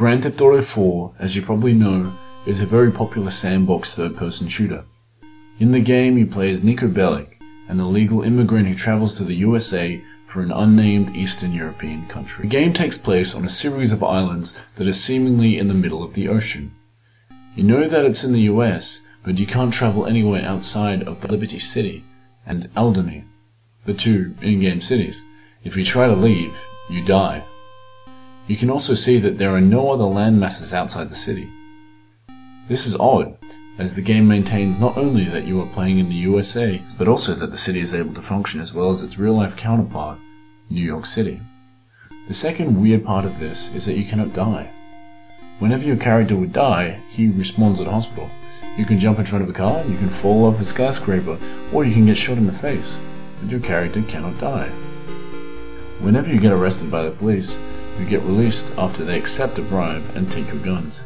Grand Theft Auto 4, as you probably know, is a very popular sandbox third-person shooter. In the game, you play as Niko Bellic, an illegal immigrant who travels to the USA for an unnamed Eastern European country. The game takes place on a series of islands that are seemingly in the middle of the ocean. You know that it's in the US, but you can't travel anywhere outside of the Liberty City and Alderney, the two in-game cities. If you try to leave, you die. You can also see that there are no other land masses outside the city. This is odd, as the game maintains not only that you are playing in the USA, but also that the city is able to function as well as its real-life counterpart, New York City. The second weird part of this is that you cannot die. Whenever your character would die, he respawns at a hospital. You can jump in front of a car, you can fall off a skyscraper, or you can get shot in the face, but your character cannot die. Whenever you get arrested by the police, you get released after they accept a bribe and take your guns.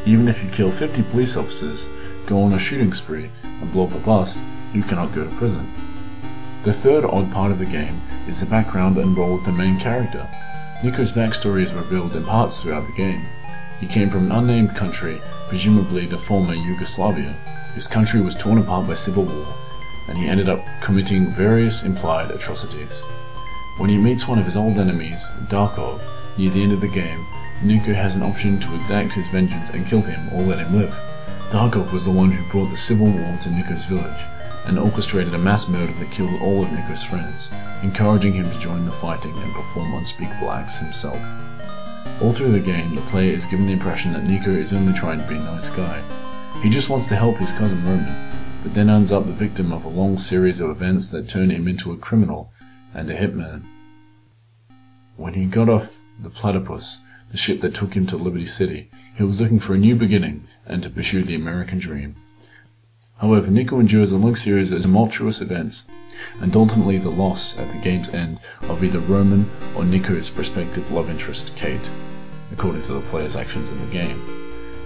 Even if you kill 50 police officers, go on a shooting spree, and blow up a bus, you cannot go to prison. The third odd part of the game is the background and role of the main character. Niko's backstory is revealed in parts throughout the game. He came from an unnamed country, presumably the former Yugoslavia. His country was torn apart by civil war, and he ended up committing various implied atrocities. When he meets one of his old enemies, Darkov, near the end of the game, Niko has an option to exact his vengeance and kill him or let him live. Darkov was the one who brought the civil war to Niko's village, and orchestrated a mass murder that killed all of Niko's friends, encouraging him to join the fighting and perform unspeakable acts himself. All through the game, the player is given the impression that Niko is only trying to be a nice guy. He just wants to help his cousin Roman, but then ends up the victim of a long series of events that turn him into a criminal and a hitman. When he got off the Platypus, the ship that took him to Liberty City, he was looking for a new beginning and to pursue the American dream. However, Niko endures a long series of tumultuous events, and ultimately the loss at the game's end of either Roman or Niko's prospective love interest, Kate, according to the player's actions in the game.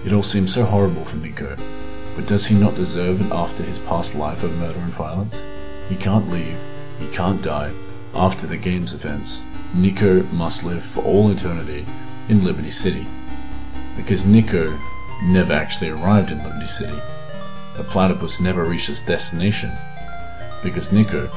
It all seems so horrible for Niko, but does he not deserve it after his past life of murder and violence? He can't leave, he can't die. After the game's events, Niko must live for all eternity in Liberty City, because Niko never actually arrived in Liberty City. The platypus never reached its destination, because Niko